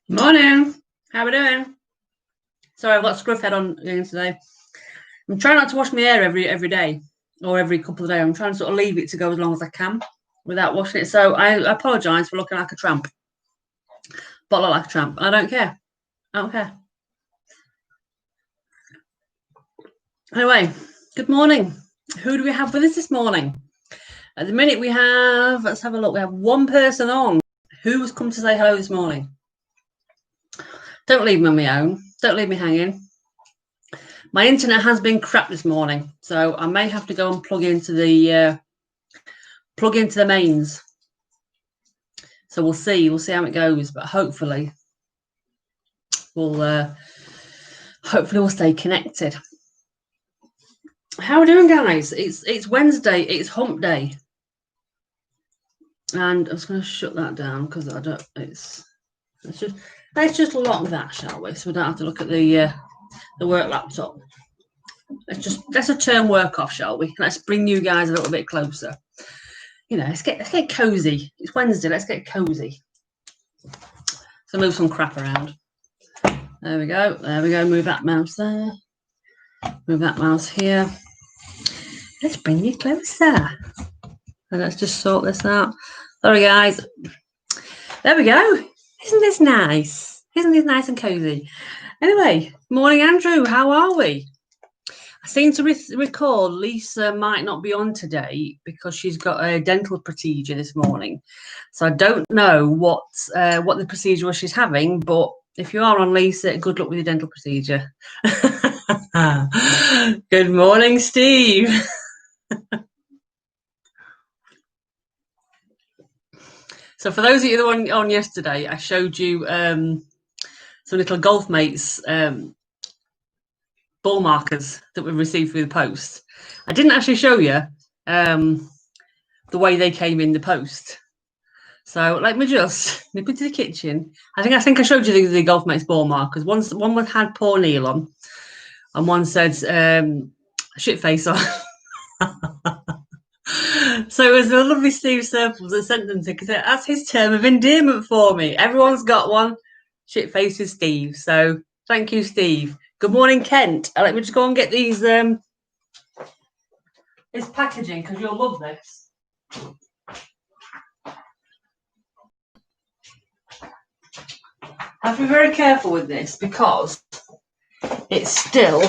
Morning. How we doing? Sorry, I've got scruff head on again today. I'm trying not to wash my hair every day or every couple of days. I'm trying to sort of leave it to go as long as I can without washing it. So I apologise for looking like a tramp, but I look like a tramp. I don't care. I don't care. Anyway, good morning. Who do we have with us this morning? At the minute we have, let's have a look. We have one person on. Who's come to say hello this morning? Don't leave me on my own. Don't leave me hanging. My internet has been crap this morning, so I may have to go and plug into the mains. So we'll see. We'll see how it goes, but hopefully we'll stay connected. How are we doing, guys? It's Wednesday. It's Hump Day, and I'm just going to shut that down because I don't. Let's just lock that, shall we? So we don't have to look at the work laptop. Let's turn work off, shall we? Let's bring you guys a little bit closer. You know, let's get cozy. It's Wednesday. Let's get cozy. So move some crap around. There we go. There we go. Move that mouse there. Move that mouse here. Let's bring you closer. And let's just sort this out. Sorry, guys. There we go. Isn't this nice? Isn't this nice and cozy? Anyway, morning, Andrew. How are we? I seem to recall Lisa might not be on today because she's got a dental procedure this morning. So I don't know what the procedure was she's having, but if you are on, Lisa, good luck with your dental procedure. Good morning, Steve. So for those of you that were on yesterday, I showed you some little golf mates ball markers that we received through the post. I didn't actually show you the way they came in the post. So let me just nip into the kitchen. I think I showed you the golf mates ball markers. One had poor Neil on, and one said shit face on. So it was a lovely Steve Surples that sent them to, because that's his term of endearment for me. Everyone's got one. Shit face with Steve. So thank you, Steve. Good morning, Kent. Let me just go and get these this packaging because you'll love this. I have to be very careful with this because it's still.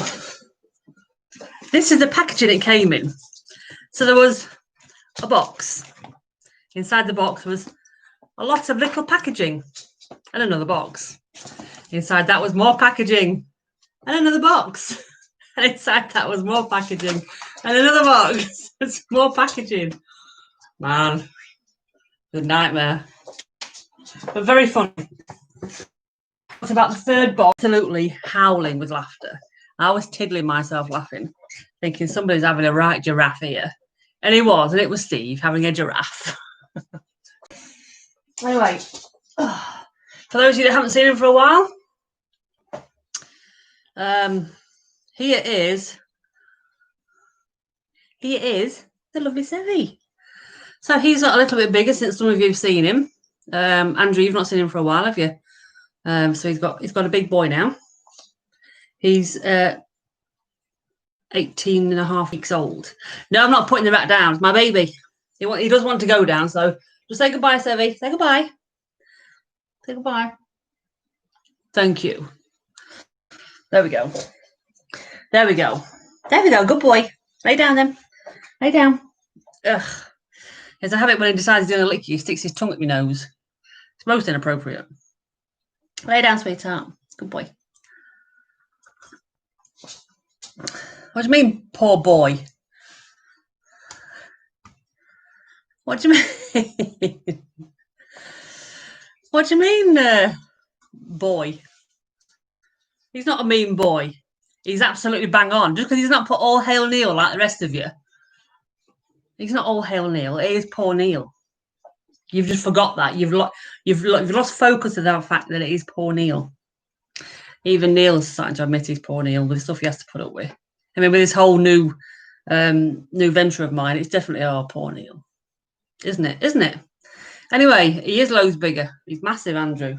This is the packaging it came in. So there was a box. Inside the box was a lot of little packaging and another box. Inside that was more packaging and another box. And inside that was more packaging and another box. It's more packaging. Man, it's a nightmare. But very funny. It's about the third box, absolutely howling with laughter. I was tiddling myself laughing, thinking somebody's having a right giraffe here. And it was Steve having a giraffe. Anyway, for those of you that haven't seen him for a while, here is the lovely Sevy. So he's got a little bit bigger since some of you have seen him. Andrew, you've not seen him for a while, have you? So he's got a big boy now. He's 18 and a half weeks old. No, I'm not putting the rat down. It's my baby. He does want to go down, so just say goodbye, Sevy. Say goodbye. Say goodbye. Thank you. There we go. There we go. There we go. Good boy. Lay down then. Lay down. Ugh. There's a habit when he decides he's going to lick you, he sticks his tongue at your nose. It's most inappropriate. Lay down, sweetheart. Good boy. What do you mean, poor boy? What do you mean? What do you mean, boy? He's not a mean boy. He's absolutely bang on. Just because he's not put all hail Neil like the rest of you. He's not all hail Neil. It is poor Neil. You've just forgot that. You've lost focus of that fact that it is poor Neil. Even Neil's starting to admit he's poor Neil with the stuff he has to put up with. I mean, with this whole new venture of mine, it's definitely poor Neil, isn't it? Isn't it? Anyway, he is loads bigger. He's massive, Andrew.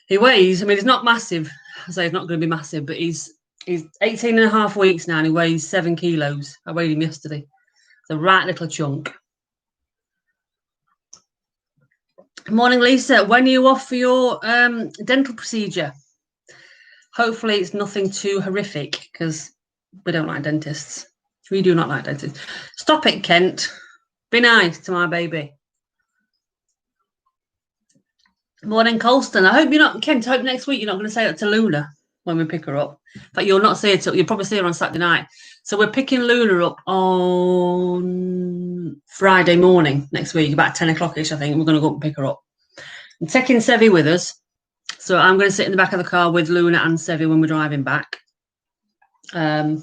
He weighs, I mean, he's not massive. I say he's not going to be massive, but he's 18 and a half weeks now and he weighs 7 kilos. I weighed him yesterday. It's a right little chunk. Morning, Lisa. When are you off for your dental procedure? Hopefully it's nothing too horrific because we don't like dentists. We do not like dentists. Stop it, Kent. Be nice to my baby. Morning, Colston. I hope you're not, Kent, I hope next week you're not going to say that to Luna when we pick her up. But you'll not see her till, you'll probably see her on Saturday night. So we're picking Luna up on Friday morning next week, about 10 o'clock-ish, I think. We're going to go up and pick her up. I'm taking Sevi with us. So I'm going to sit in the back of the car with Luna and Sevi when we're driving back. So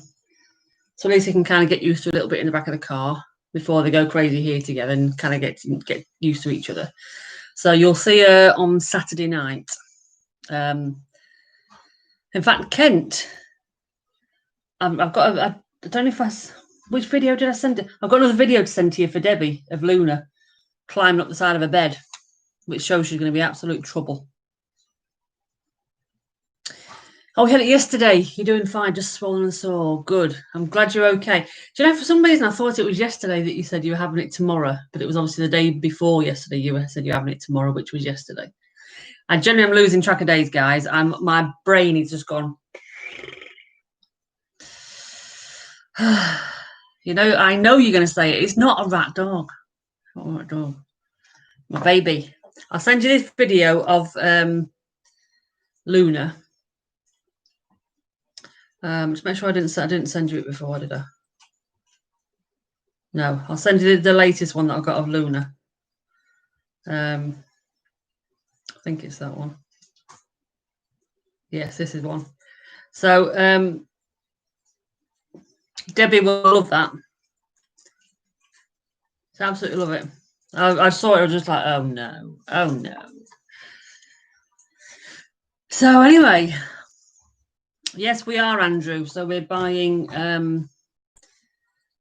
at least they can kind of get used to a little bit in the back of the car before they go crazy here together and kind of get used to each other. So you'll see her on Saturday night. In fact, Kent, I've got, I don't know if which video did I send it? I've got another video to send to you for Debbie of Luna climbing up the side of her bed, which shows she's going to be absolute trouble. Oh, we had it yesterday. You're doing fine, just swollen and sore. Good. I'm glad you're okay. Do you know, for some reason, I thought it was yesterday that you said you were having it tomorrow, but it was obviously the day before yesterday you said you're having it tomorrow, which was yesterday. I generally am losing track of days, guys. My brain is just gone. You know, I know you're going to say it. It's not a rat dog. Not a rat dog. My baby. I'll send you this video of Luna. Just make sure I didn't send you it before, did I? No, I'll send you the latest one that I've got of Luna. I think it's that one. Yes, this is one. So Debbie will love that. She absolutely love it. I saw it, I was just like, oh no, oh no. So anyway, yes, we are, Andrew. So we're buying,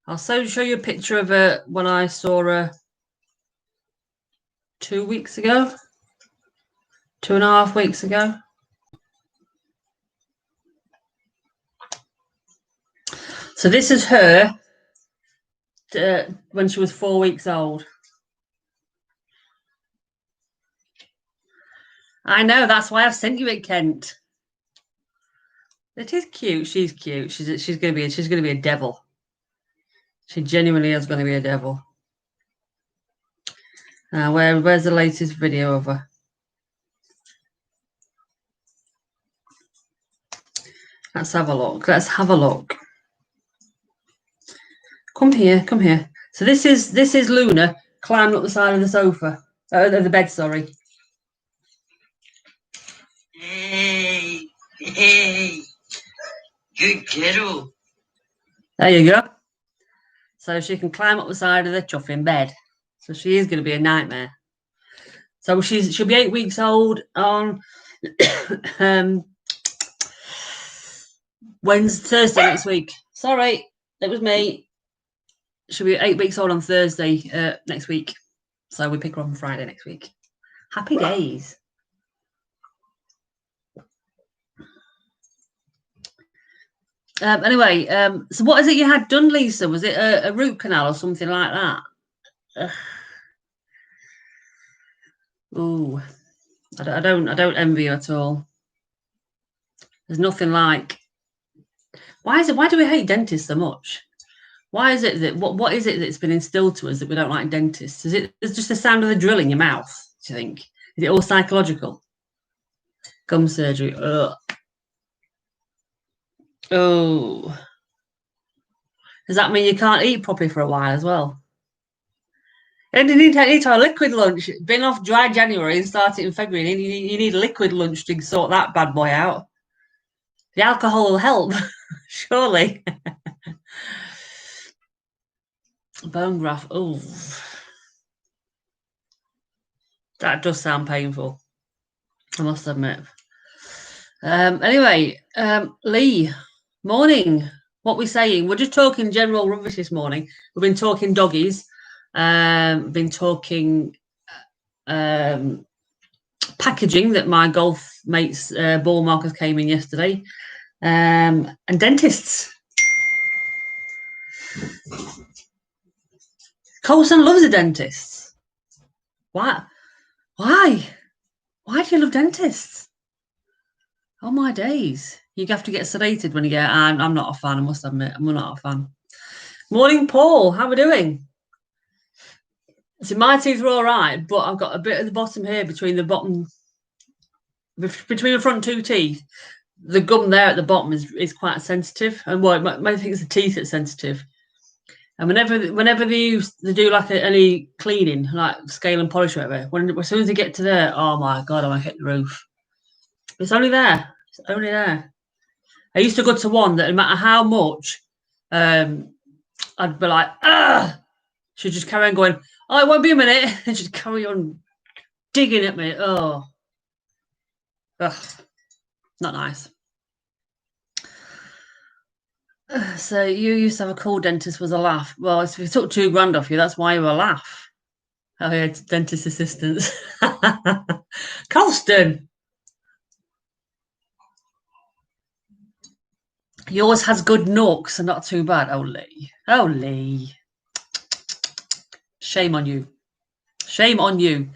I'll show you a picture of her when I saw her 2 weeks ago, 2.5 weeks ago. So this is her when she was 4 weeks old. I know, that's why I've sent you it, Kent. It is cute. She's cute. She's gonna be a devil. She genuinely is going to be a devil. Where's the latest video of her? Let's have a look. Let's have a look. Come here, come here. So this is Luna climbing up the side of the sofa, the bed. Sorry. Hey, hey, good kiddo. There you go. So she can climb up the side of the chuffing bed. So she is going to be a nightmare. So she'll be 8 weeks old on Thursday next week. Sorry, it was me. She'll be 8 weeks old on Thursday next week. So we pick her up on Friday next week. Happy days. Anyway, so what is it you had done, Lisa? Was it a root canal or something like that? Oh, I don't envy you at all. There's nothing like. Why do we hate dentists so much? Why is it that what is it that's been instilled to us that we don't like dentists? Is it just the sound of the drill in your mouth? Do you think? Is it all psychological? Gum surgery. Ugh. Oh, does that mean you can't eat properly for a while as well? And you need to have a liquid lunch. Been off dry January and start it in February. You need a liquid lunch to sort that bad boy out. The alcohol will help, surely. Bone graft. Oh, that does sound painful, I must admit. Anyway, Lee, morning. What we saying? We're just talking general rubbish this morning. We've been talking doggies. Been talking pets packaging that my golf mates' ball markers came in yesterday, and dentists. Colson loves a dentist. Why? Why? Why do you love dentists? Oh my days! You have to get sedated when you get. I'm not a fan. I must admit, I'm not a fan. Morning, Paul. How are we doing? So my teeth are all right, but I've got a bit at the bottom here between the front two teeth. The gum there at the bottom is quite sensitive, and I think it's the teeth that's sensitive. And whenever they do like any cleaning, like scale and polish or whatever, as soon as they get to there, oh my god, I want to hit the roof. It's only there. It's only there. I used to go to one that no matter how much, I'd be like, ah, she'd just carry on going, oh, it won't be a minute, and she'd carry on digging at me. Oh, ugh, not nice. So you used to have a cool dentist was a laugh. Well, if he took $2,000 off you, that's why you were a laugh. Oh yeah, dentist assistants. Colston. Yours has good nooks and not too bad. Oh, Lee. Oh, Lee. Shame on you. Shame on you.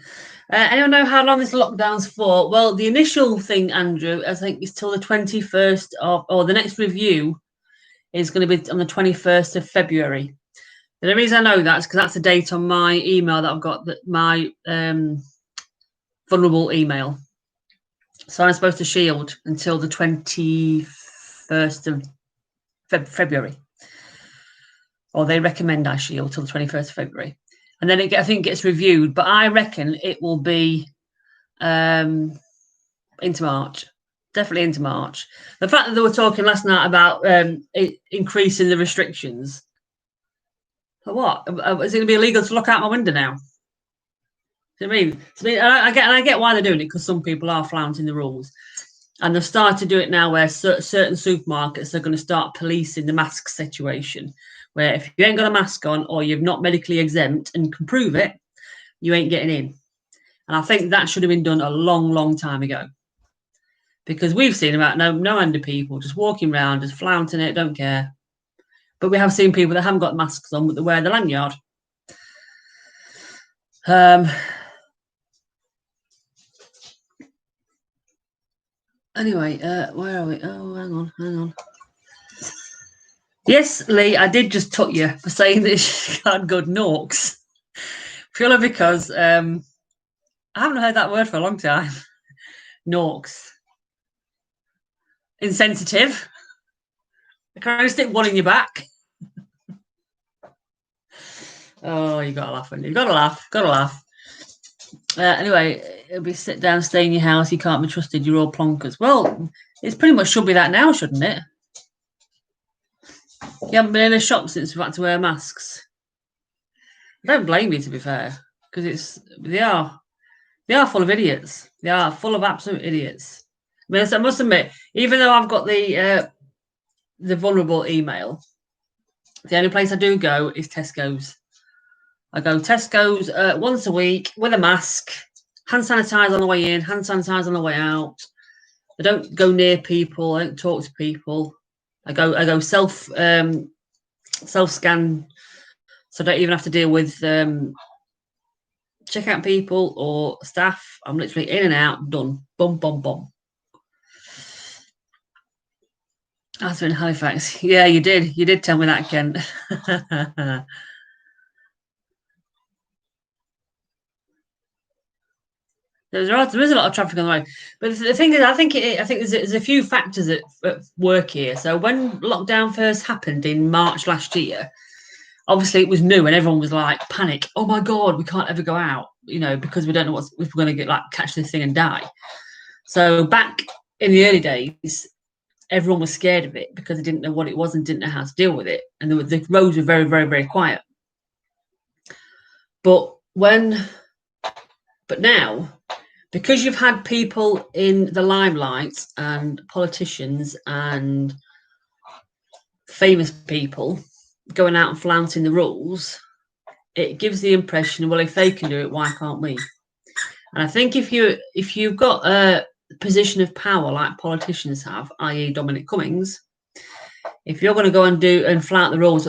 Anyone know how long this lockdown's for? Well, the initial thing, Andrew, I think is till the 21st or the next review is going to be on the 21st of February. And the reason I know that is because that's the date on my email that I've got, my vulnerable email. So I'm supposed to shield until the 21st of February. Or they recommend I shield till the 21st of February. And then I think it gets reviewed, but I reckon it will be into March. Definitely into March. The fact that they were talking last night about increasing the restrictions. For what? Is it going to be illegal to look out my window now? Do you know what I mean? I get why they're doing it, because some people are flouting the rules. And they've started to do it now where certain supermarkets are going to start policing the mask situation, where if you ain't got a mask on or you're not medically exempt and can prove it, you ain't getting in. And I think that should have been done a long, long time ago. Because we've seen about no end of people just walking around, just flaunting it, don't care. But we have seen people that haven't got masks on, but they wear the lanyard. Anyway, where are we? Oh, hang on. Yes, Lee, I did just tut you for saying that she had good nooks. Purely because I haven't heard that word for a long time. Nooks. Insensitive. I can only stick one in your back. Oh, you got to laugh, you got to laugh. Got to laugh. Anyway, it'll be sit down, stay in your house. You can't be trusted. You're all plonkers. Well, it's pretty much should be that now, shouldn't it? You haven't been in a shop since we've had to wear masks. I don't blame you, to be fair, because they are full of idiots. They are full of absolute idiots. I mean, I must admit, even though I've got the vulnerable email, the only place I do go is Tesco's. I go Tesco's once a week with a mask, hand sanitizer on the way in, hand sanitizer on the way out. I don't go near people. I don't talk to people. I go self scan, so I don't even have to deal with checkout people or staff. I'm literally in and out, done. Bum, bum, bum. That's in Halifax. Yeah, you did. You did tell me that, Ken. There is a lot of traffic on the road, but the thing is, I think there's a few factors at work here. So when lockdown first happened in March last year, obviously it was new and everyone was like panic. Oh my god, we can't ever go out, because we don't know if we're going to catch this thing and die. So back in the early days, everyone was scared of it because they didn't know what it was and didn't know how to deal with it, and the roads were very, very, very quiet. But now, because you've had people in the limelight and politicians and famous people going out and flouting the rules, it gives the impression, well, if they can do it, why can't we? And I think if you've got a position of power like politicians have, i.e. Dominic Cummings, if you're going to go and do and flout the rules,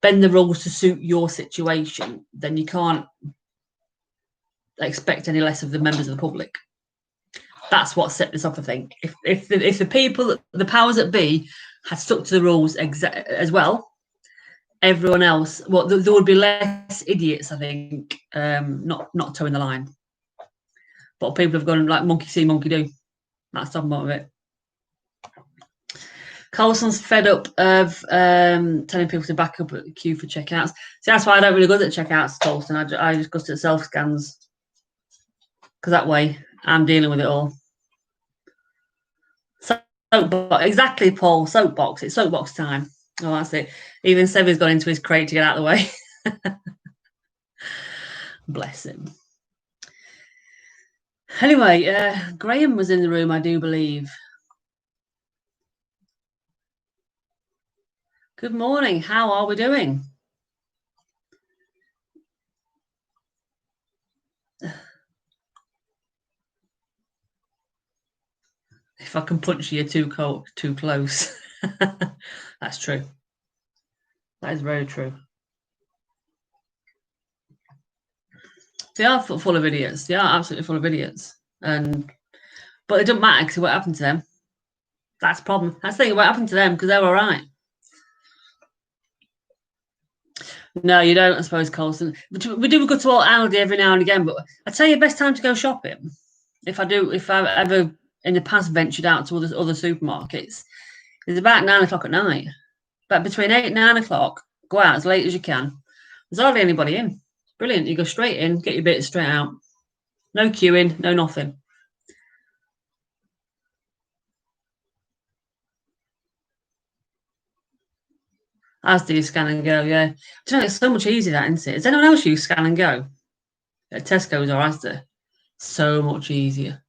bend the rules to suit your situation, then you can't expect any less of the members of the public. That's what set this off, I think. If the people, the powers that be, had stuck to the rules as well, everyone else, well, there would be less idiots, I think, not towing the line. But people have gone like monkey see, monkey do. That's the bottom of it. Colson's fed up of telling people to back up at the queue for checkouts. See, that's why I don't really go to checkouts, Colson. I just go to self scans because that way I'm dealing with it all. Soapbox, exactly, Paul. Soapbox. It's soapbox time. Oh, that's it. Even Sevy's gone into his crate to get out of the way. Bless him. Anyway, Graham was in the room, I do believe. Good morning. How are we doing? If I can punch you, too close. That's true. That is very true. They are full of idiots. They are absolutely full of idiots. But it doesn't matter because what happened to them? That's the problem. That's the thing. What happened to them? Because they're all right. No, you don't, I suppose, Colson. We do go to all Aldi every now and again, but I tell you, best time to go shopping. If I've ever in the past ventured out to other supermarkets, it's about 9 o'clock at night. But between 8 and 9 o'clock, go out as late as you can. There's hardly anybody in. It's brilliant. You go straight in, get your bits straight out. No queuing, no nothing. As do you scan and go, yeah. Do you know, it's so much easier, that, isn't it? Does anyone else use scan and go? At Tesco's or Asda? So much easier.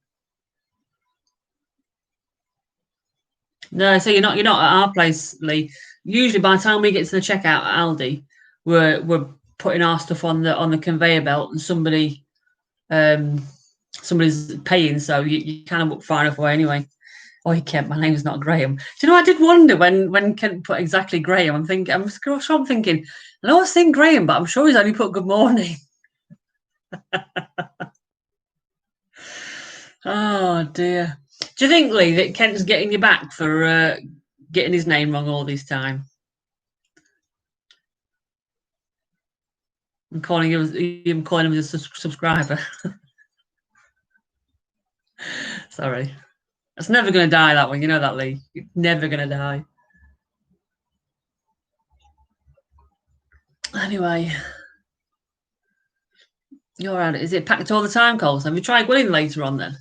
No, so you're not at our place, Lee. Usually by the time we get to the checkout at Aldi, we're putting our stuff on the conveyor belt and somebody's paying, so you kind of look far enough away anyway. Oh, Kent, my name's not Graham. Do you know, I did wonder when Kent put exactly Graham. I'm thinking, I know I was saying Graham, but I'm sure he's only put good morning. Oh dear. Do you think, Lee, that Kent's getting you back for getting his name wrong all this time? I'm calling him a subscriber. Sorry. It's never going to die, that one. You know that, Lee. It's never going to die. Anyway. You're right. Is it packed all the time, Coles? Have you tried going in later on then?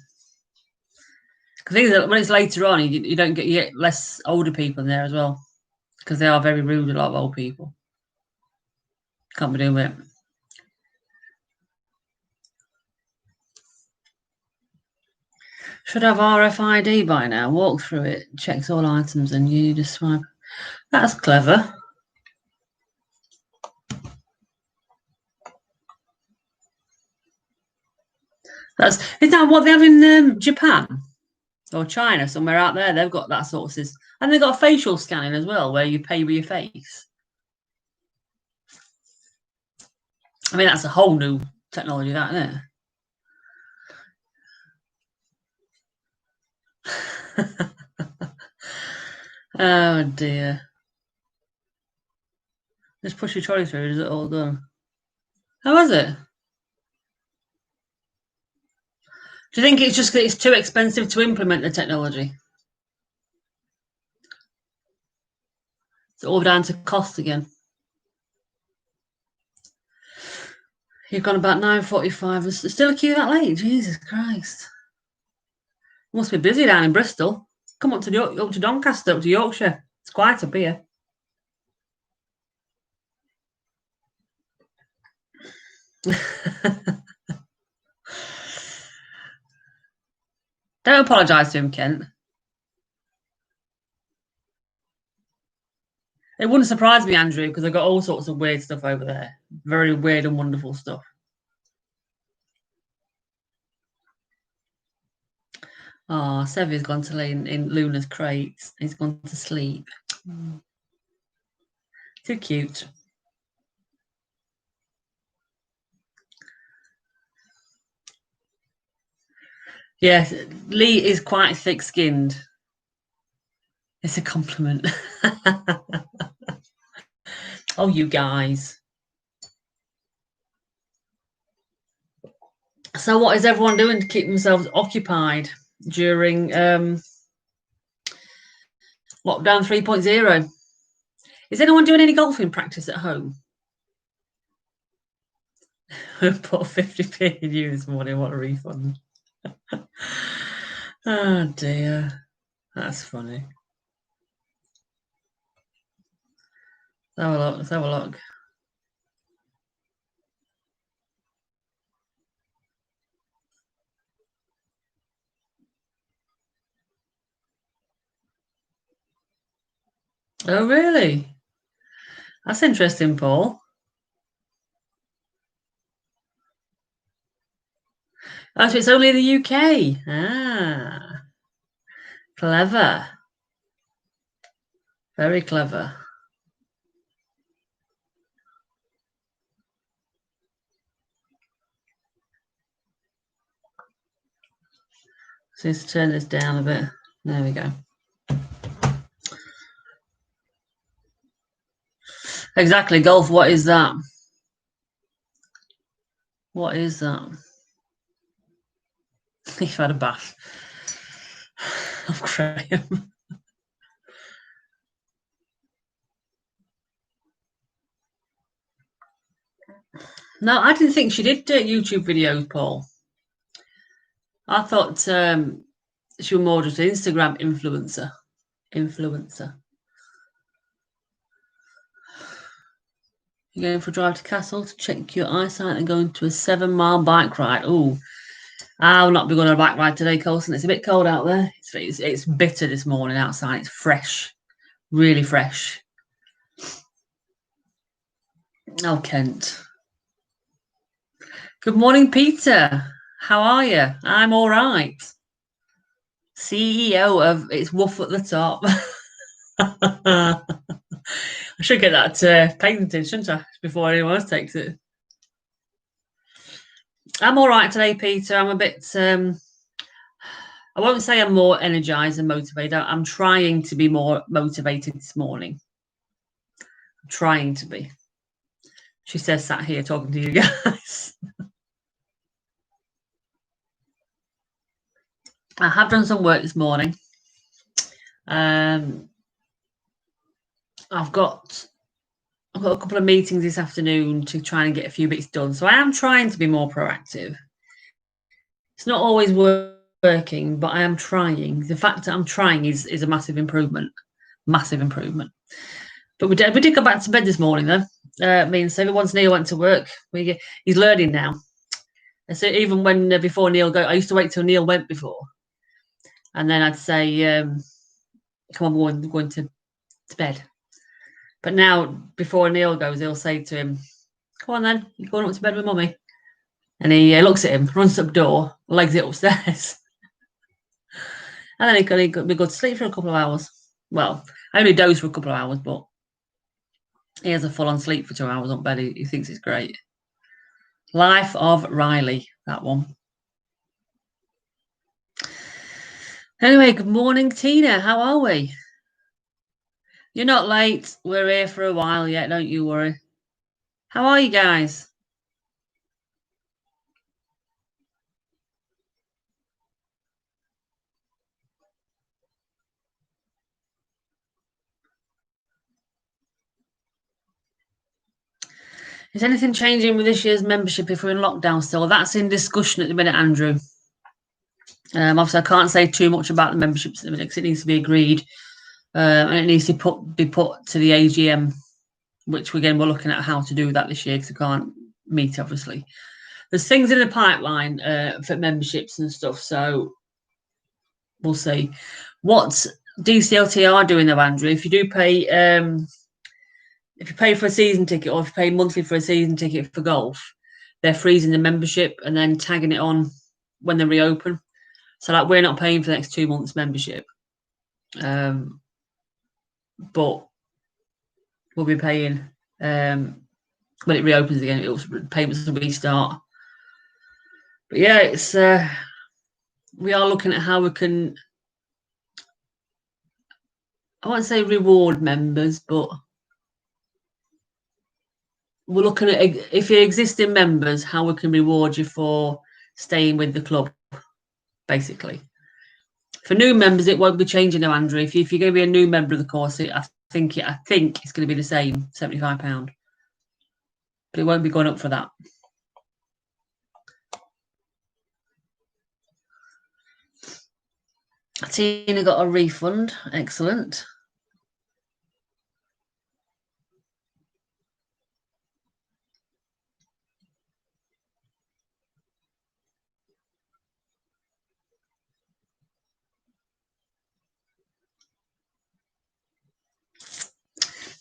Because when it's later on, you don't get, you get less older people in there as well. Because they are very rude, a lot of old people. Can't be doing it. Should have RFID by now. Walk through it, checks all items, and you just swipe. That's clever. Is that what they have in Japan or China, somewhere out there? They've got that sort of system, and they've got facial scanning as well, where you pay with your face. I mean, that's a whole new technology, that, isn't it? Oh dear. Just push your trolley through. Is it all done? How was it? Do you think it's just that it's too expensive to implement the technology? It's all down to cost again. You've gone about 9:45. There's still a queue that late. Jesus Christ. Must be busy down in Bristol. Come up to Doncaster, up to Yorkshire. It's quiet up here. Don't apologise to him, Kent. It wouldn't surprise me, Andrew, because I've got all sorts of weird stuff over there. Very weird and wonderful stuff. Oh, Sevi's gone to lay in Luna's crate. He's gone to sleep. Too cute. Yes, Lee is quite thick-skinned. It's a compliment. Oh, you guys. So what is everyone doing to keep themselves occupied during lockdown 3.0? Is anyone doing any golfing practice at home? I put 50p in you this morning. What a refund. Oh, dear. That's funny. Let's have a look. Let's have a look. Oh, really? That's interesting, Paul. Oh, so it's only the UK. Ah, clever. Very clever. So let's turn this down a bit. There we go. Exactly. Golf, what is that? What is that? You've had a bath. Oh, Graham. No, I didn't think she did YouTube videos, Paul. I thought she was more just an Instagram influencer. You're going for a drive to Castle to check your eyesight and going to a 7-mile bike ride. Oh, I'll not be going on a bike ride today, Colson. It's a bit cold out there. It's bitter this morning outside. It's fresh, really fresh. Oh, Kent. Good morning, Peter. How are you? I'm all right. CEO of It's Woof at the Top. I should get that patented, shouldn't I? Before anyone else takes it. I'm all right today, Peter. I'm a bit. I won't say I'm more energized and motivated. I'm trying to be more motivated this morning. I'm trying to be. She says, sat here talking to you guys. I have done some work this morning. I've got a couple of meetings this afternoon to try and get a few bits done. So I am trying to be more proactive. It's not always working, but I am trying. The fact that I'm trying is a massive improvement. Massive improvement. But we did go back to bed this morning, though. Me and Savvy, once Neil went to work, he's learning now. And so even when before Neil go, I used to wait till Neil went before, and then I'd say, "Come on, we're going to bed." But now, before Neil goes, he'll say to him, "Come on, then, you're going up to bed with Mummy." And he looks at him, runs up the door, legs it upstairs, and then he could be good to sleep for a couple of hours. Well, I only doze for a couple of hours, but he has a full-on sleep for 2 hours on bed. He thinks it's great. Life of Riley, that one. Anyway, good morning, Tina. How are we? You're not late. We're here for a while yet, don't you worry. How are you guys? Is anything changing with this year's membership if we're in lockdown still? That's in discussion at the minute, Andrew. Obviously, I can't say too much about the memberships at the minute because it needs to be agreed and it needs to be put to the AGM, which again we're looking at how to do that this year because we can't meet, obviously. There's things in the pipeline for memberships and stuff, so we'll see. What DCLT are doing though, Andrew, if you do pay, if you pay for a season ticket or if you pay monthly for a season ticket for golf, they're freezing the membership and then tagging it on when they reopen. So like we're not paying for the next 2 months membership, but we'll be paying when it reopens again. Payments will restart. But yeah, it's we are looking at how we can. I won't say reward members, but we're looking at, if you're existing members, how we can reward you for staying with the club, basically. For new members, it won't be changing now, Andrew. If you're going to be a new member of the course, I think it's going to be the same, £75. But it won't be going up for that. Tina got a refund. Excellent.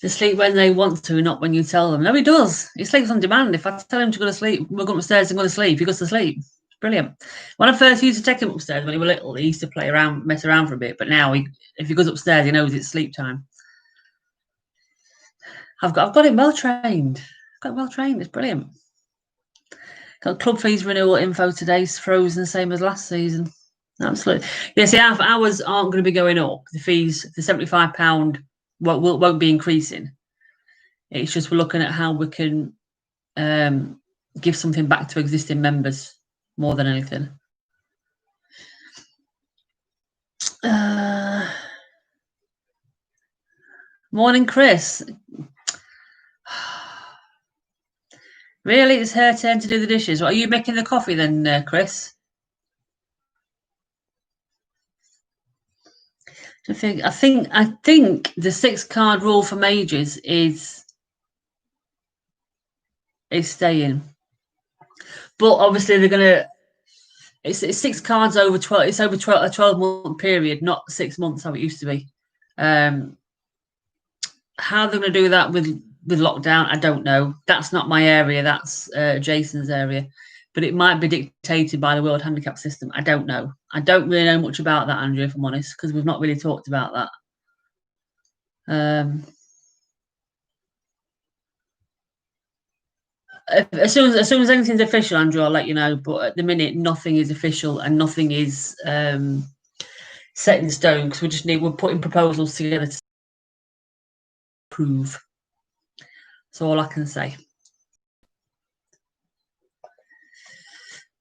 They sleep when they want to, not when you tell them. No, he does. He sleeps on demand. If I tell him to go to sleep, we'll go upstairs and go to sleep. He goes to sleep. Brilliant. When I first used to take him upstairs when he was little, he used to play around, mess around for a bit. But now, if he goes upstairs, he knows it's sleep time. I've got him well trained. It's brilliant. Got club fees renewal info today's frozen, same as last season. Absolutely. Yeah, see, ours aren't going to be going up. The fees, the £75 won't be increasing. It's just we're looking at how we can give something back to existing members more than anything. Morning, Chris. Really, it's her turn to do the dishes. What, are you making the coffee then, Chris? I think the 6-card rule for majors is staying, but obviously they're gonna. It's 6 cards over 12. It's over 12 a 12-month period, not 6 months how it used to be. How they're going to do that with lockdown, I don't know. That's not my area. That's Jason's area. But it might be dictated by the World Handicap System. I don't know. I don't really know much about that, Andrew, if I'm honest, because we've not really talked about that. As soon as anything's official, Andrew, I'll let you know. But at the minute, nothing is official and nothing is set in stone, because we're putting proposals together to prove. That's all I can say.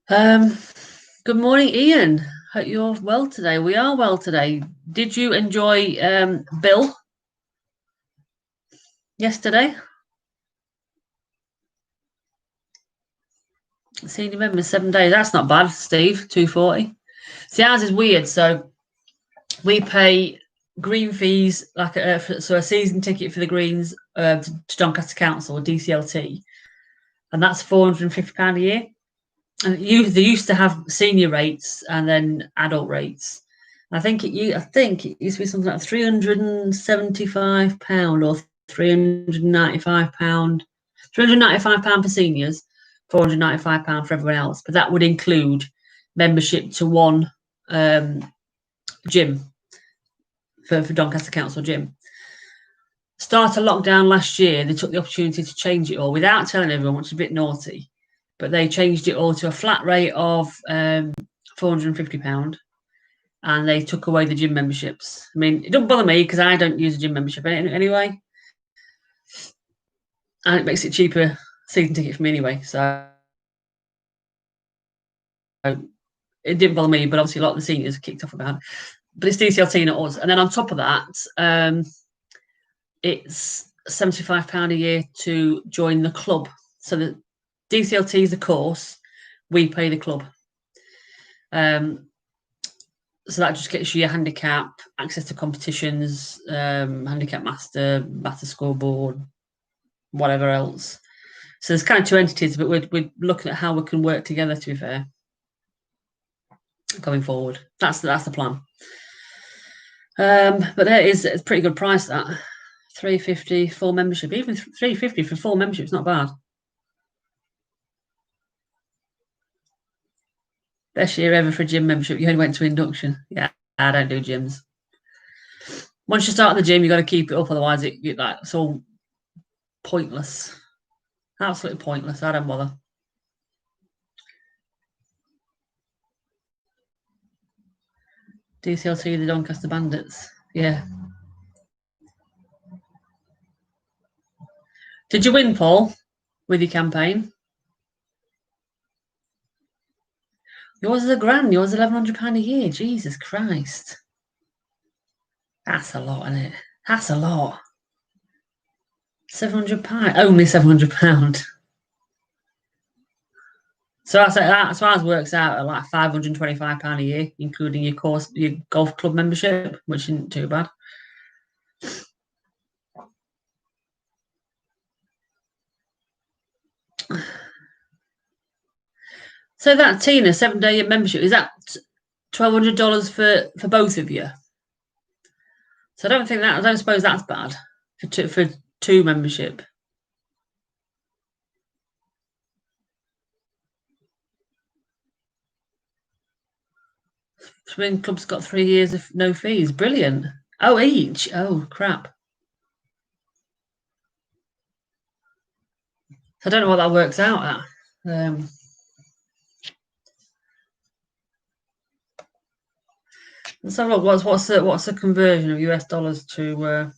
Good morning, Ian. Hope you're well today. We are well today. Did you enjoy Bill yesterday? Senior member 7 days. That's not bad, Steve. 240. See, ours is weird. So we pay green fees, like so a season ticket for the Greens to Doncaster Council, DCLT, and that's £450 a year. And they used to have senior rates and then adult rates. I think it used to be something like £375 or £395. £395 for seniors, £495 for everyone else. But that would include membership to one gym for Doncaster Council gym. Start of lockdown last year, they took the opportunity to change it all without telling everyone, which is a bit naughty. But they changed it all to a flat rate of £450, and they took away the gym memberships. I mean, it doesn't bother me because I don't use a gym membership anyway, and it makes it cheaper season ticket for me anyway. So it didn't bother me, but obviously a lot of the seniors kicked off about it. But it's DCLT, not us. And then on top of that, it's £75 a year to join the club. So the DCLT is the course, we pay the club. So that just gets you your handicap, access to competitions, handicap master scoreboard, whatever else. So there's kind of 2 entities, but we're looking at how we can work together, to be fair, going forward. That's the plan. But there is a pretty good price, that £350 full membership. Even £350 for full membership is not bad. Best year ever for gym membership. You only went to induction. Yeah, I don't do gyms. Once you start the gym, you got to keep it up, otherwise it's all pointless. Absolutely pointless. I don't bother. DCLT, the Doncaster Bandits. Yeah. Did you win, Paul, with your campaign? Yours is £1,000. Yours is £1,100 a year. Jesus Christ. That's a lot, isn't it? That's a lot. £700. Only £700. So that's ours works out at like £525 a year, including your golf club membership, which isn't too bad. So that Tina 7-day membership, is that $1,200 for both of you? So I don't suppose that's bad for two membership. Swimming club's got 3 years of no fees. Brilliant. Oh, each. Oh, crap. I don't know what that works out at. Let's have a look. What's the conversion of US dollars to?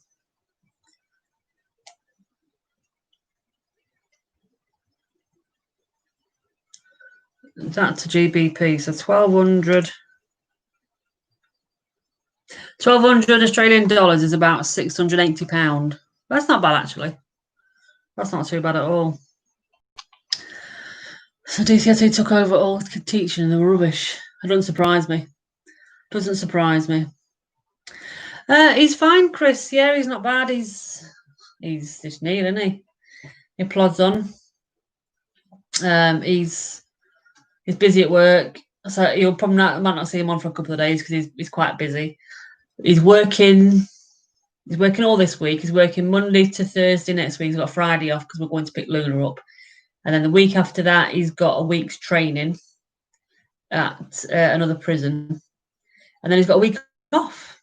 That to GBP. So 1,200 Australian dollars is about £680. That's not bad, actually. That's not too bad at all. So DCSE took over all teaching and they were rubbish. It doesn't surprise me. Doesn't surprise me. He's fine, Chris. Yeah, he's not bad. He's just Neil, isn't he? He plods on. He's busy at work, so you'll probably might not see him on for a couple of days because he's quite busy. He's working all this week. He's working Monday to Thursday next week. He's got Friday off because we're going to pick Luna up. And then the week after that, he's got a week's training at another prison. And then he's got a week off.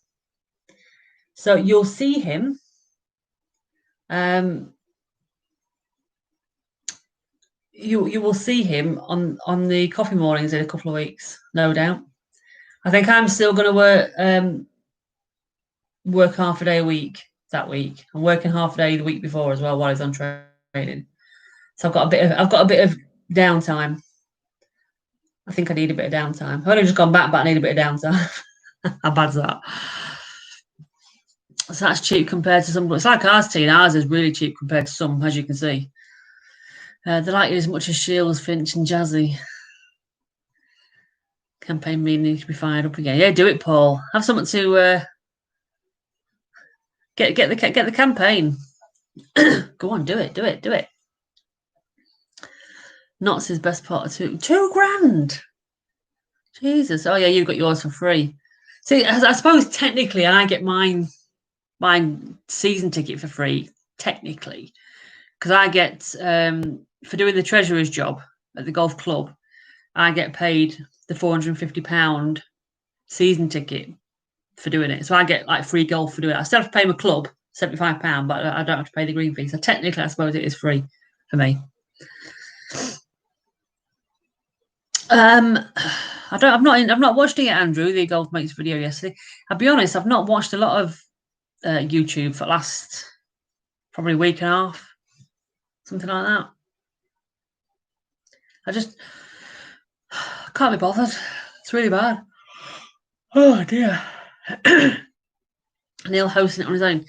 So you'll see him. You will see him on the coffee mornings in a couple of weeks, no doubt. I think I'm still going to work half a day a week that week. I'm working half a day the week before as well while he's on training. So I've got a bit of downtime. I think I need a bit of downtime. I've only just gone back, but I need a bit of downtime. How bad's that? So that's cheap compared to some. It's like ours, Tina. Ours is really cheap compared to some, as you can see. They like it as much as Shields, Finch, and Jazzy. Campaign meeting needs to be fired up again. Yeah, do it, Paul. Have something to get the campaign. Go on, do it. Knott's his best part of £2,000. Jesus. Oh yeah, you've got yours for free. See, I suppose technically I get my season ticket for free, technically. Because I get for doing the treasurer's job at the golf club, I get paid the £450 season ticket for doing it. So I get like free golf for doing it. I still have to pay my club £75, but I don't have to pay the green fee. So technically, I suppose it is free for me. I've not watched it yet, Andrew, the golf mates video yesterday. I'll be honest, I've not watched a lot of YouTube for the last probably week and a half, something like that. I just can't be bothered. It's really bad. Oh dear. Neil hosting it on his own.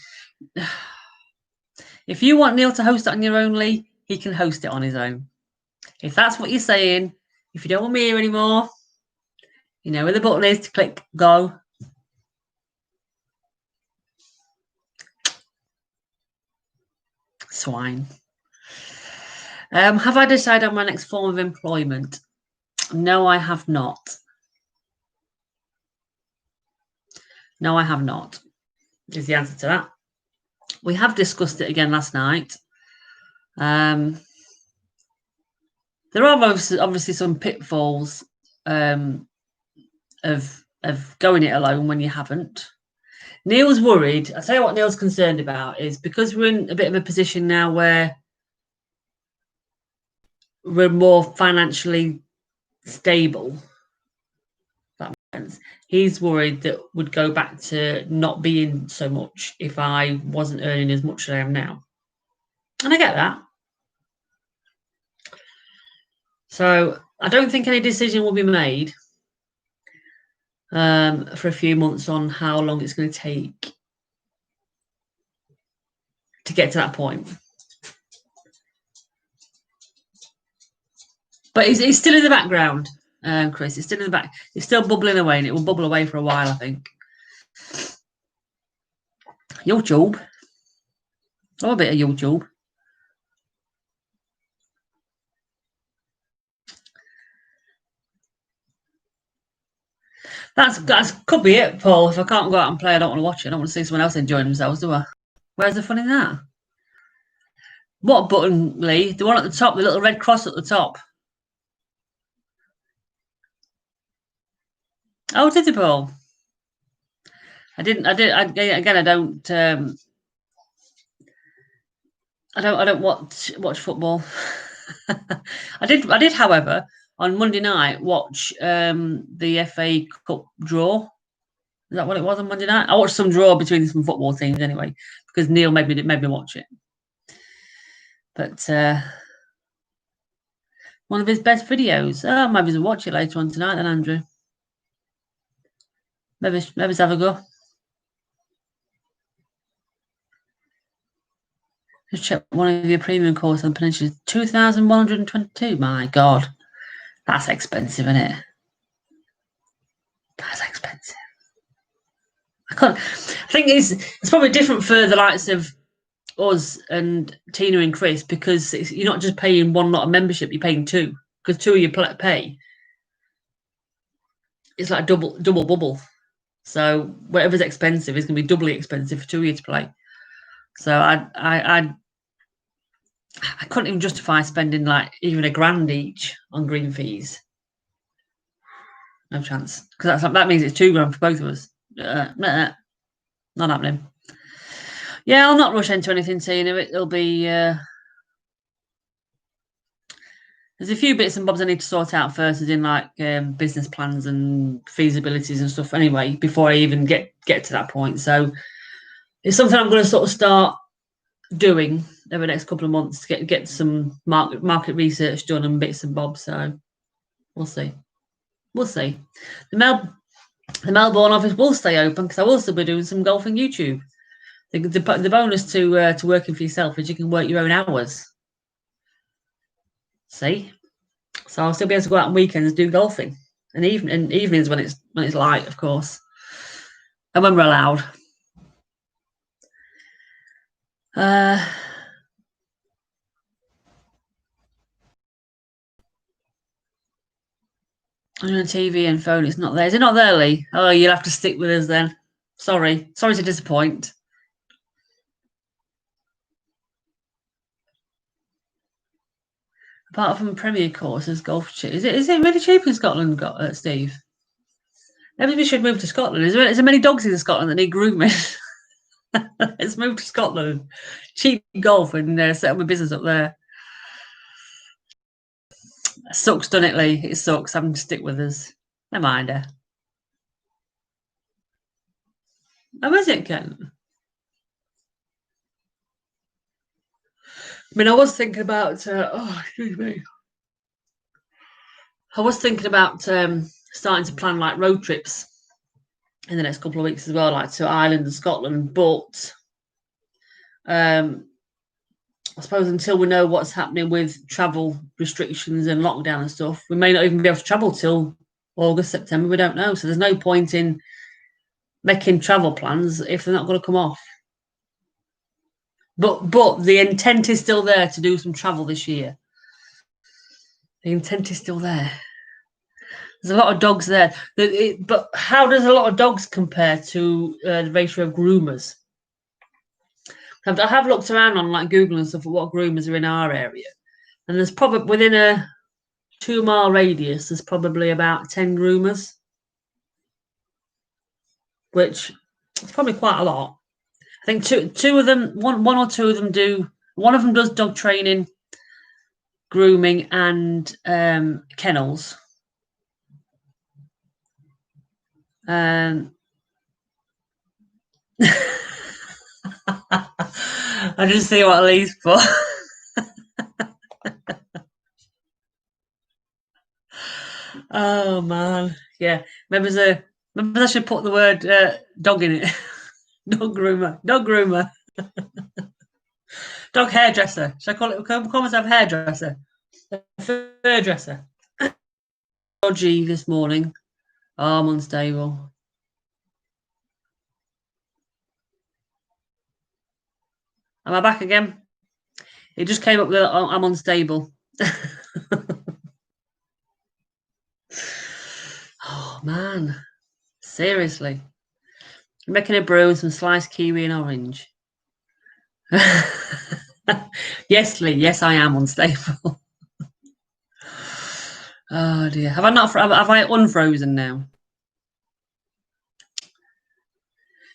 If you want Neil to host it on your own, Lee, he can host it on his own. If that's what you're saying, if you don't want me here anymore, you know where the button is to click go. Swine. Have I decided on my next form of employment? No, I have not. No, I have not, is the answer to that. We have discussed it again last night. There are obviously some pitfalls of going it alone when you haven't. Neil's worried. I'll tell you what Neil's concerned about is because we're in a bit of a position now where we're more financially stable. That makes sense. He's worried that we'd go back to not being so much if I wasn't earning as much as I am now. And I get that. So I don't think any decision will be made for a few months on how long it's going to take to get to that point. But it's still in the background, Chris. It's still in the back. It's still bubbling away, and it will bubble away for a while, I think. YouTube. Oh, a bit of YouTube. That could be it, Paul. If I can't go out and play, I don't want to watch it. I don't want to see someone else enjoying themselves, do I? Where's the fun in that? What button, Lee? The one at the top, the little red cross at the top. Oh, did they, Paul? I didn't. Again, I don't. I don't watch football. I did, however, on Monday night watch the FA Cup draw. Is that what it was on Monday night? I watched some draw between some football teams anyway, because Neil made me watch it. But one of his best videos. Oh, maybe we'll watch it later on tonight then, Andrew. Maybe have a go. Just check one of your premium courses on Peninsula. 2,122. My God. That's expensive, isn't it? That's expensive. I think it's probably different for the likes of us and Tina and Chris, because you're not just paying one lot of membership, you're paying two, because two of you pay. It's like double bubble. So whatever's expensive is going to be doubly expensive for two of you to play. So I couldn't even justify spending like even £1,000 each on green fees. No chance, because that means it's £2,000 for both of us. Not happening. Yeah, I'll not rush into anything, Tina. It'll be. There's a few bits and bobs I need to sort out first, as in like business plans and feasibilities and stuff. Anyway, before I even get to that point, so it's something I'm going to sort of start doing over the next couple of months to get some market research done and bits and bobs. So we'll see. The Melbourne office will stay open because I will still be doing some golfing YouTube. The bonus to working for yourself is you can work your own hours. See, so I'll still be able to go out on weekends and do golfing, and evenings when it's light, of course, and when we're allowed. On TV and phone, it's not there. Is it not there, Lee? Oh, you'll have to stick with us then. Sorry to disappoint. Apart from Premier courses, golf cheap. Is it really cheap in Scotland, Steve? Maybe we should move to Scotland. Is there many dogs in Scotland that need grooming? Let's move to Scotland. Cheap golf and set up a business up there. It sucks, doesn't it, Lee? It sucks having to stick with us. Never mind her. Oh, is it, Ken? I mean, I was thinking about. Excuse me. I was thinking about starting to plan like road trips in the next couple of weeks as well, like to Ireland and Scotland. But I suppose until we know what's happening with travel restrictions and lockdown and stuff, we may not even be able to travel till August, September. We don't know. So there's no point in making travel plans if they're not going to come off. But the intent is still there to do some travel this year. The intent is still there. There's a lot of dogs there. But how does a lot of dogs compare to the ratio of groomers? I have looked around on like Google and stuff at what groomers are in our area. And there's probably within a 2-mile radius, there's probably about 10 groomers, which is probably quite a lot. I think two of them, one or two of them do. One of them does dog training, grooming, and kennels. I just see what Lee's for. Oh man, yeah. Maybe I should put the word dog in it. Dog groomer, dog hairdresser. Should I call myself hairdresser? Fur dresser. Dodgy this morning. Arm unstable. Am I back again? It just came up with I'm unstable. Oh man, seriously. I'm making a brew and some sliced kiwi and orange. Yes, Lee. Yes, I am unstable. Oh dear. Have I unfrozen now?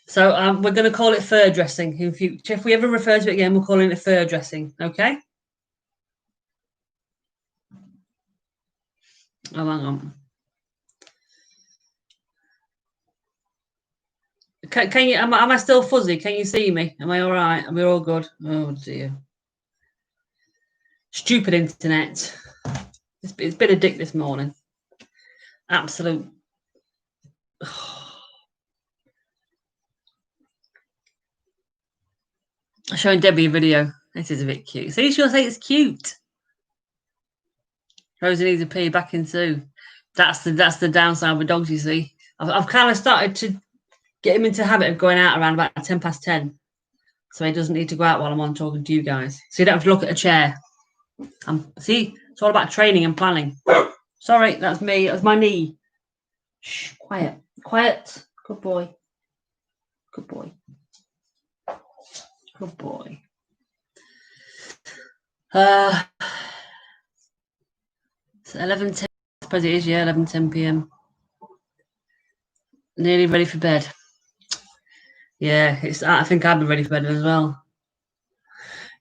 So we're going to call it fur dressing in future. If we ever refer to it again, we're calling it fur dressing. Okay. Oh, hang on. Can you? Am I still fuzzy? Can you see me? Am I all right? Are we all good? Oh dear. Stupid internet. It's been a dick this morning. Absolute. I'm showing Debbie a video. This is a bit cute. See, she'll say it's cute. Rosie needs a pee back in Sue. That's the downside with dogs, you see. I've kind of started to get him into the habit of going out around about 10:10. So he doesn't need to go out while I'm on talking to you guys. So you don't have to look at a chair. See, it's all about training and planning. Sorry, that's me. That's my knee. Shh, quiet. Quiet. Good boy. Good boy. Good boy. It's 11:10. I suppose it is, yeah, 11:10 p.m. Nearly ready for bed. Yeah, I think I'd be ready for bed as well.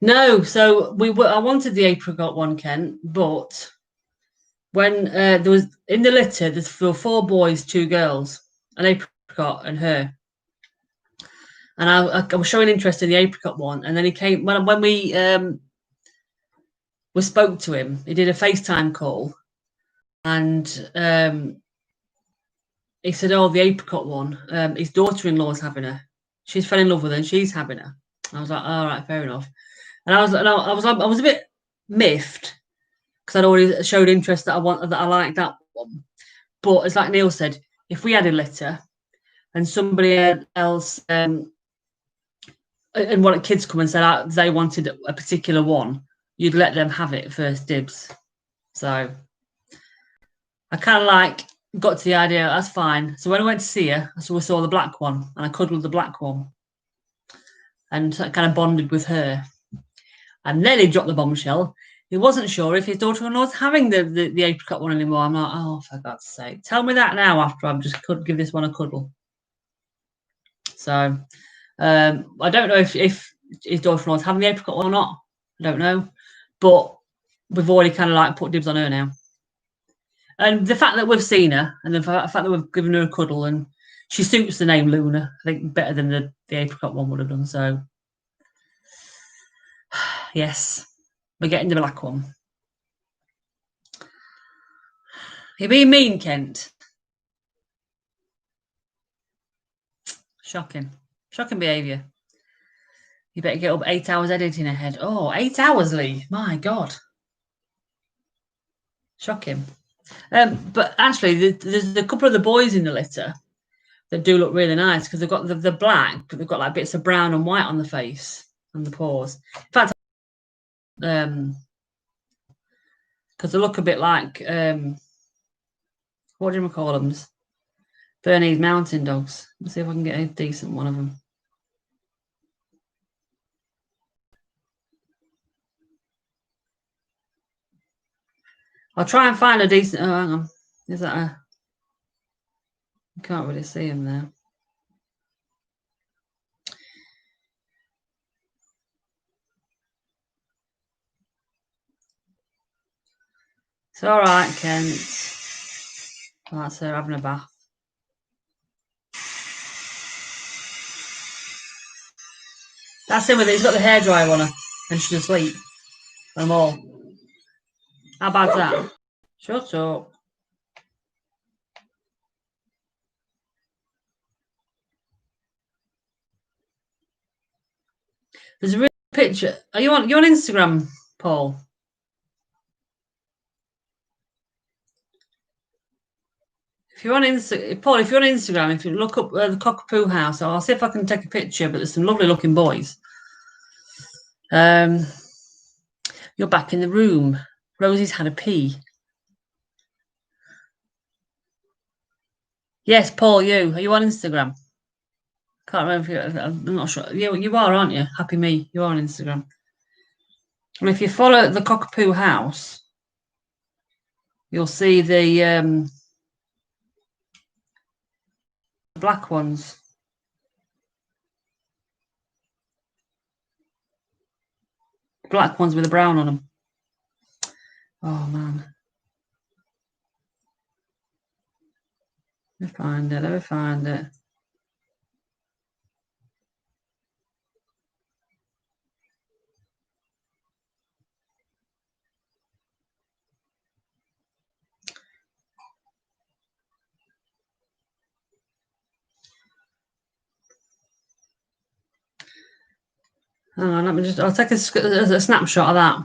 No, so I wanted the apricot one, Ken, but when there was in the litter, there were 4 boys, 2 girls, an apricot and her. And I was showing interest in the apricot one, and then he came when we spoke to him. He did a FaceTime call, and he said, "Oh, the apricot one. His daughter-in-law's having her. She's fell in love with her, and she's having her." I was like, "All right, fair enough." And I was a bit miffed because I'd already showed interest that I liked that one. But it's like Neil said, if we had a litter and somebody else and one of the kids come and said they wanted a particular one, you'd let them have it first dibs. So I kind of got to the idea, that's fine. So when I went to see her, we saw the black one and I cuddled the black one and kind of bonded with her. And then he dropped the bombshell. He wasn't sure if his daughter-in-law was having the apricot one anymore. I'm like, oh, for God's sake. Tell me that now after I've just could give this one a cuddle. So I don't know if his daughter-in-law is having the apricot or not. I don't know. But we've already kind of put dibs on her now. And the fact that we've seen her and the fact that we've given her a cuddle and she suits the name Luna, I think, better than the apricot one would have done. So, yes, we're getting the black one. You're being mean, Kent. Shocking behaviour. You better get up 8 hours editing ahead. Oh, 8 hours, Lee. My God. Shocking. But actually, there's a couple of the boys in the litter that do look really nice because they've got the black, but they've got bits of brown and white on the face and the paws. In fact, because they look a bit like what do you call them? Bernese mountain dogs. Let's see if I can get a decent one of them. I'll try and find a decent. Oh, hang on. Is that a? I can't really see him there. It's all right, Kent. Oh, that's her having a bath. That's him with it. He's got the hairdryer on her, and she's asleep. I'm all. How bad's that? Shut up. There's a real picture. Are you on? You're on Instagram, Paul? If you're on Paul, if you're on Instagram, if you look up the Cockapoo House, I'll see if I can take a picture. But there's some lovely looking boys. You're back in the room. Rosie's had a pee. Yes, Paul. Are you on Instagram? Can't remember if I'm not sure. You are, aren't you? Happy me. You are on Instagram. And if you follow the Cockapoo House, you'll see the black ones. Black ones with a brown on them. Oh, man. Let me find it. Let me find it. Hang on, I'll take a snapshot of that.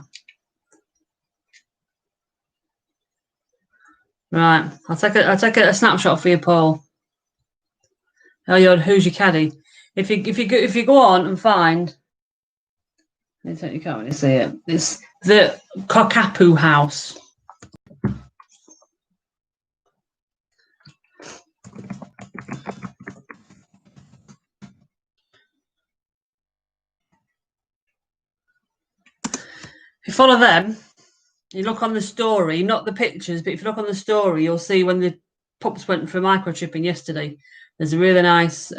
Right, I'll take a snapshot for you, Paul. Oh, who's your caddy? If you go on and find, you can't really see it. It's the Cockapoo House. If you follow them, you look on the story, not the pictures, but if you look on the story, you'll see when the pups went for microchipping yesterday. There's a really nice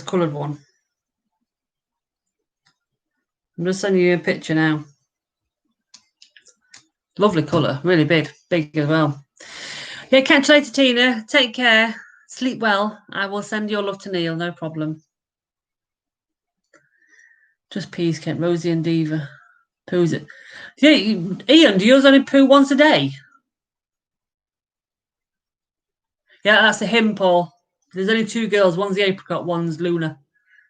coloured one. I'm just sending you a picture now. Lovely colour, really big as well. Yeah, catch you later, Tina. Take care. Sleep well. I will send your love to Neil, no problem. Just peas, Kent, Rosie and Diva. Poos it. Yeah, Ian, do yours only poo once a day? Yeah, that's a him, Paul. There's only two girls. One's the apricot, one's Luna.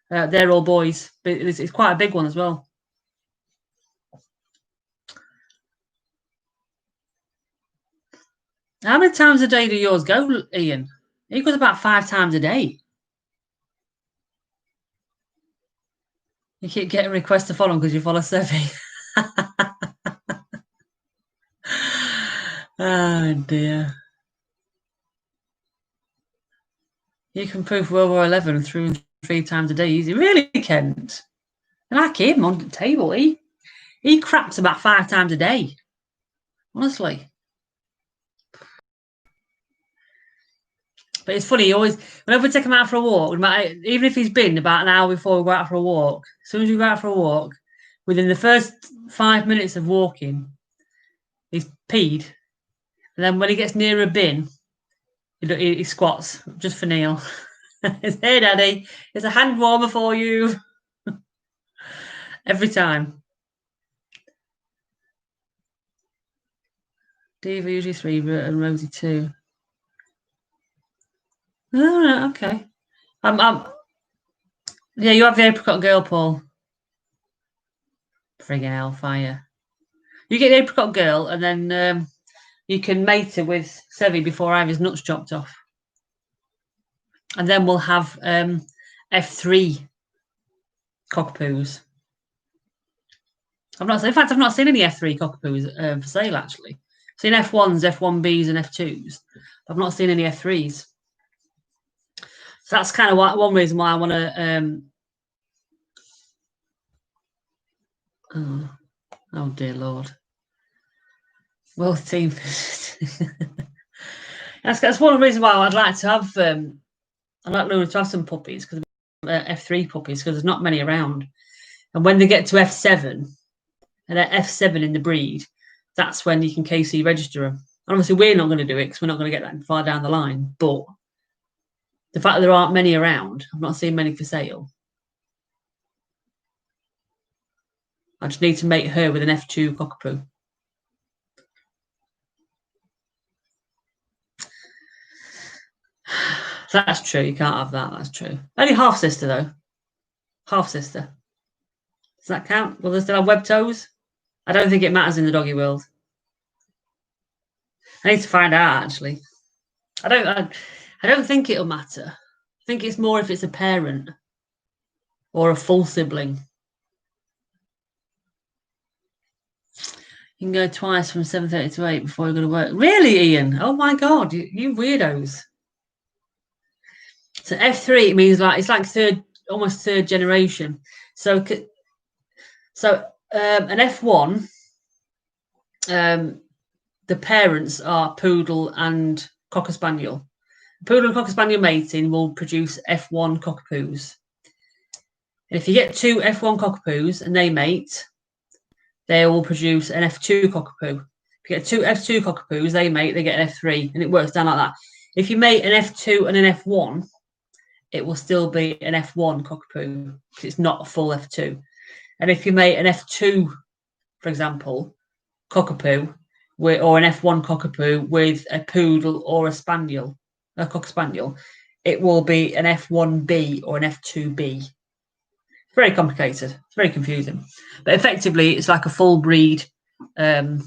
They're all boys, but it's quite a big one as well. How many times a day do yours go, Ian? He goes about 5 times a day. You keep getting requests to follow him because you follow Sevi. Oh, dear. You can prove World War 11 through 3 times a day easy. Really, Kent? I like him on the table. He craps about 5 times a day. Honestly. But it's funny, whenever we take him out for a walk, even if he's been about an hour before we go out for a walk, as soon as we go out for a walk, within the first 5 minutes of walking, he's peed. And then when he gets near a bin, he squats just for Neil. Hey, Daddy, it's a hand warmer for you. Every time. Diva usually 3, and Rosie 2. Oh, okay. Yeah, you have the apricot girl, Paul. Friggin' hellfire. You get the apricot girl, and then you can mate her with Sevi before I have his nuts chopped off. And then we'll have F3 cockapoos. In fact, I've not seen any F3 cockapoos for sale, actually. I've seen F1s, F1Bs, and F2s. I've not seen any F3s. So that's kind of one reason why I want to Oh dear Lord. Well, team. That's one of the reasons why I'd like to have. I'd like Luna to have some puppies because F3 puppies because there's not many around, and when they get to F7 and at F7 in the breed, that's when you can KC register them. And obviously, we're not going to do it because we're not going to get that far down the line. But the fact that there aren't many around, I've not seen many for sale. I just need to mate her with an F2 cockapoo. So that's true. You can't have that. That's true. Only half sister though. Half sister. Does that count? Will they still have web toes? I don't think it matters in the doggy world. I need to find out actually. I don't think it'll matter. I think it's more if it's a parent or a full sibling. You can go twice from 7:30 to 8 before you go to work. Really, Ian? Oh my God, you weirdos. So F3 means like it's like almost third generation. So an F1, the parents are poodle and cocker spaniel. Poodle and cocker spaniel mating will produce F1 cockapoos. And if you get two F1 cockapoos and they mate, they will produce an F2 cockapoo. If you get two F2 cockapoos, they mate, they get an F3, and it works down like that. If you mate an F2 and an F1, it will still be an F1 cockapoo because it's not a full F2. And if you mate an F2, for example, cockapoo, or an F1 cockapoo with a poodle or a spaniel, a cocker spaniel, it will be an F1B or an F2B. It's very complicated. It's very confusing. But effectively, it's like a full breed. And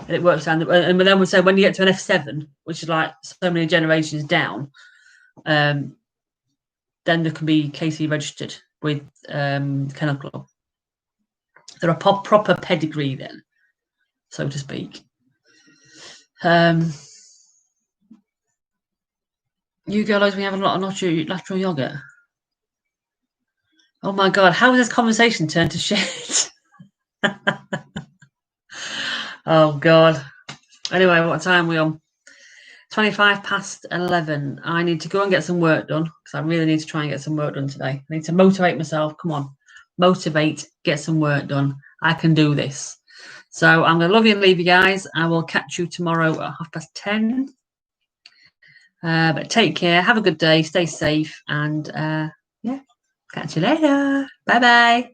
it works down. And then we say when you get to an F7, which is like so many generations down, then there can be KC registered with Kennel Club. They're a proper pedigree then, so to speak. You girls, we have a lot of lateral yogurt. Oh my God, how has this conversation turned to shit? Oh God. Anyway, what time are we on? 25 past 11. I need to go and get some work done because I really need to try and get some work done today. I need to motivate myself. Come on, motivate, get some work done. I can do this. So I'm going to love you and leave you guys. I will catch you tomorrow at 10:30. But take care. Have a good day. Stay safe. And yeah, catch you later. Bye-bye.